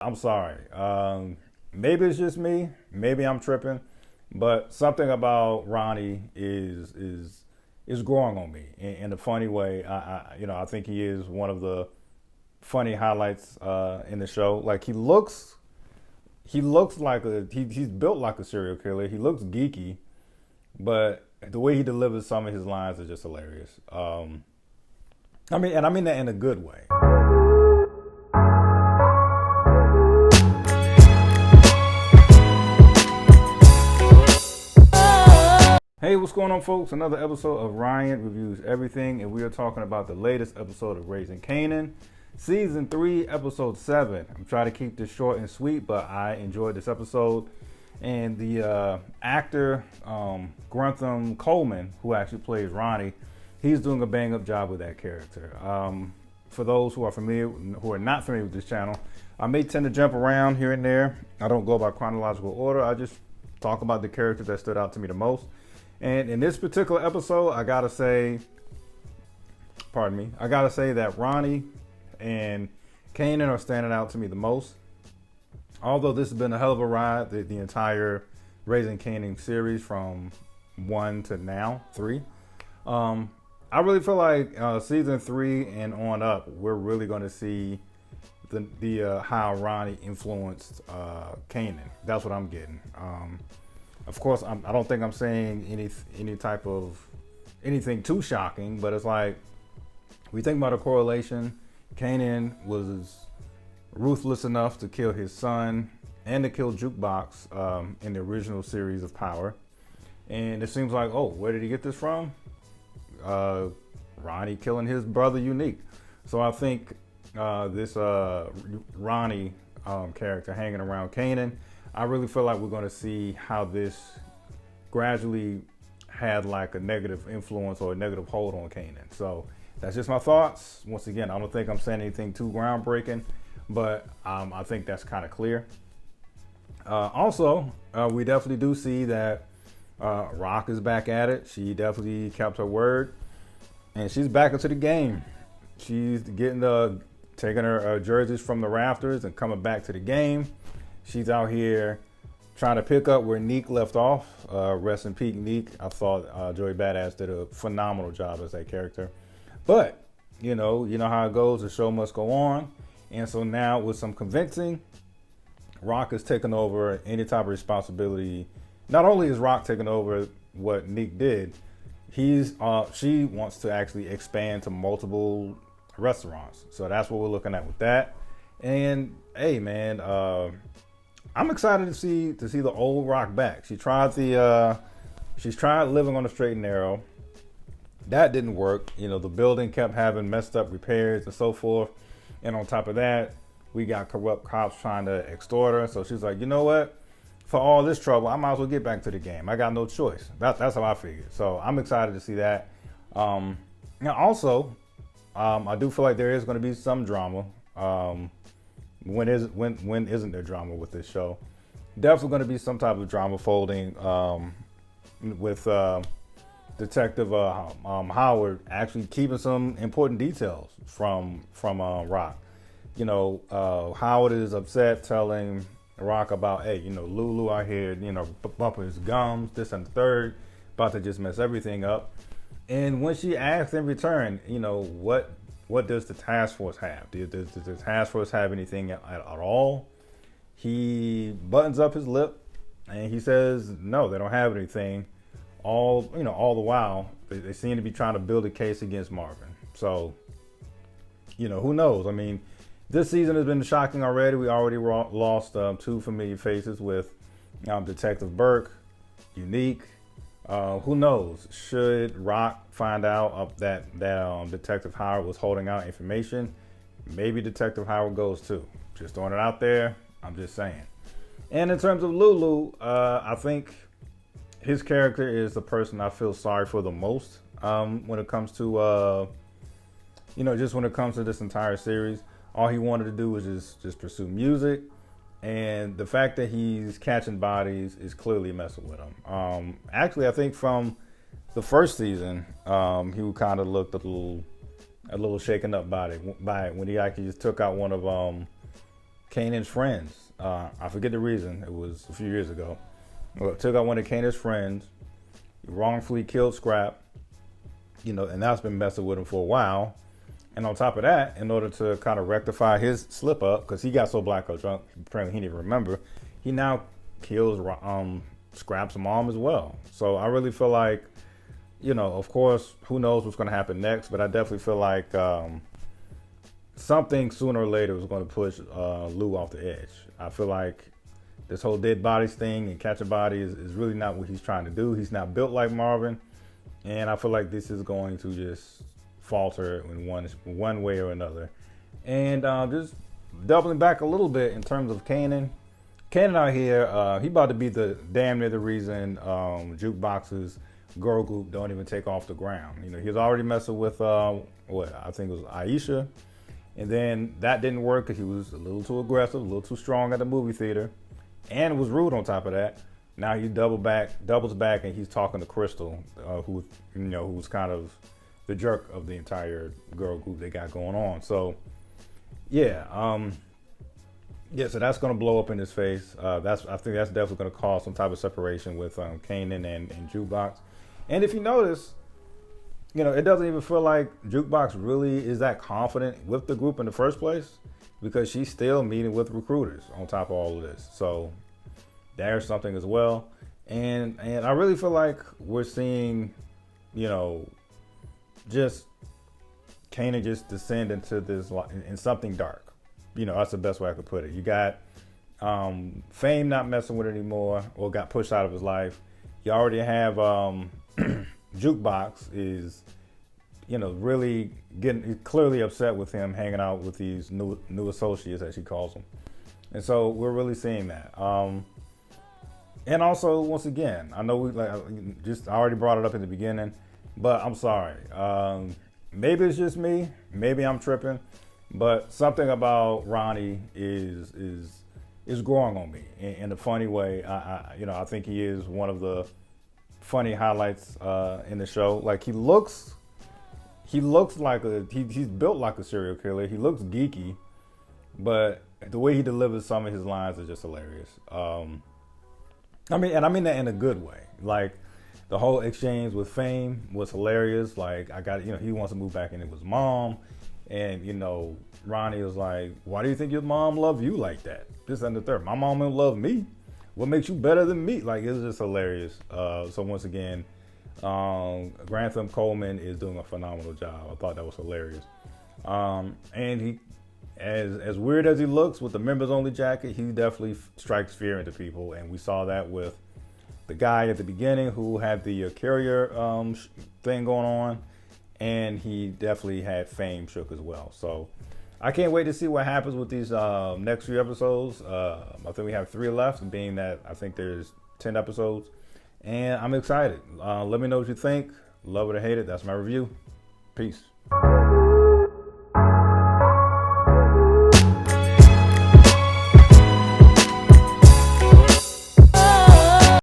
I'm sorry. Maybe it's just me. Maybe I'm tripping, but something about Ronnie is growing on me in a funny way. I think he is one of the funny highlights in the show. Like he looks like he's built like a serial killer. He looks geeky, but the way he delivers some of his lines is just hilarious. I mean that in a good way. Hey, what's going on, folks? Another episode of Ryan Reviews Everything, and we are talking about the latest episode of Raising Kanan, Season 3, Episode 7. I'm trying to keep this short and sweet, but I enjoyed this episode. And the actor, Grantham Coleman, who actually plays Ronnie, he's doing a bang-up job with that character. For those who are not familiar with this channel, I may tend to jump around here and there. I don't go by chronological order. I just talk about the characters that stood out to me the most. And in this particular episode, I gotta say that Ronnie and Kanan are standing out to me the most. Although this has been a hell of a ride, the entire Raising Kanan series from 1 to now 3. I really feel like season 3 and on up, we're really going to see the how Ronnie influenced Kanan. That's what I'm getting. Of course, I don't think I'm saying any type of anything too shocking, but it's like we think about a correlation. Kanan was ruthless enough to kill his son and to kill Jukebox in the original series of Power, and it seems like, oh, where did he get this from? Ronnie killing his brother Unique. So I think this Ronnie character hanging around Kanan, I really feel like we're going to see how this gradually had like a negative influence or a negative hold on Kanan. So that's just my thoughts. Once again, I don't think I'm saying anything too groundbreaking, but I think that's kind of clear. Also, we definitely do see that Rock is back at it. She definitely kept her word, and she's back into the game. She's taking her jerseys from the rafters and coming back to the game. She's out here trying to pick up where Neek left off. Rest in peace, Neek. I thought Joey Badass did a phenomenal job as that character. But, you know how it goes. The show must go on. And so now with some convincing, Rock is taking over any type of responsibility. Not only is Rock taking over what Neek did, she wants to actually expand to multiple restaurants. So that's what we're looking at with that. And hey, man, I'm excited to see the old Rock back. She's tried living on the straight and narrow. That didn't work. The building kept having messed up repairs and so forth. And on top of that, we got corrupt cops trying to extort her. So she's like, you know what? For all this trouble, I might as well get back to the game. I got no choice. That's how I figured. So I'm excited to see that. Now also, I do feel like there is going to be some drama. When isn't there drama with this show? Definitely going to be some type of drama folding with Detective Howard actually keeping some important details from Rock. Howard is upset, telling Rock about, hey, Lulu out here, bumping his gums, this and the third, about to just mess everything up. And when she asks in return, what does the task force have? Does the task force have anything at all? He buttons up his lip and he says, no, they don't have anything. All the while, they seem to be trying to build a case against Marvin. So, who knows? I mean, this season has been shocking already. We already lost 2 familiar faces with Detective Burke, Unique. Who knows? Should Rock find out that Detective Howard was holding out information, maybe Detective Howard goes too. Just throwing it out there. I'm just saying. And in terms of Lulu, I think his character is the person I feel sorry for the most when it comes to, just when it comes to this entire series. All he wanted to do was just pursue music. And the fact that he's catching bodies is clearly messing with him. Actually, I think from the first season, he kind of looked a little shaken up by it when he actually just took out one of Kanan's friends. I forget the reason. It was a few years ago. Well, took out one of Kanan's friends, wrongfully killed Scrap, and that's been messing with him for a while. And on top of that, in order to kind of rectify his slip up, because he got so blackout drunk, apparently he didn't remember, he now kills Scrap's mom as well. So I really feel like, of course, who knows what's going to happen next, but I definitely feel like something sooner or later was going to push Lou off the edge. I feel like this whole dead bodies thing and catch a body is really not what he's trying to do. He's not built like Marvin. And I feel like this is going to just falter in one way or another. And just doubling back a little bit in terms of Kanan. Kanan out here, he about to be the damn near the reason Jukebox's girl group don't even take off the ground. He was already messing with I think it was Aisha. And then that didn't work because he was a little too aggressive, a little too strong at the movie theater, and was rude on top of that. Now he doubles back, and he's talking to Crystal, who's kind of the jerk of the entire girl group they got going on. So, yeah, so that's going to blow up in his face. I think that's definitely going to cause some type of separation with Kanan and Jukebox. And if you notice, it doesn't even feel like Jukebox really is that confident with the group in the first place, because she's still meeting with recruiters on top of all of this. So there's something as well. And I really feel like we're seeing, just Kanan just descend into this in something dark. That's the best way I could put it. You got Fame not messing with it anymore, or got pushed out of his life. You already have Jukebox is, really getting clearly upset with him hanging out with these new associates, as she calls them. And so we're really seeing that. And also, once again, I know I already brought it up in the beginning, but I'm sorry. Maybe it's just me. Maybe I'm tripping, but something about Ronnie is growing on me in a funny way. I think he is one of the funny highlights in the show. Like he looks like he's built like a serial killer. He looks geeky, but the way he delivers some of his lines is just hilarious. I mean that in a good way. Like the whole exchange with Fame was hilarious. Like he wants to move back in with his mom, and Ronnie was like, "Why do you think your mom loved you like that?" This and the third. My mom don't love me. What makes you better than me? Like, it was just hilarious. So once again, Grantham Coleman is doing a phenomenal job. I thought that was hilarious. And he, as weird as he looks with the members only jacket, he definitely strikes fear into people. And we saw that with the guy at the beginning who had the carrier thing going on. And he definitely had Fame shook as well. So I can't wait to see what happens with these next few episodes. I think we have 3 left, being that I think there's 10 episodes. And I'm excited. Let me know what you think. Love it or hate it. That's my review. Peace.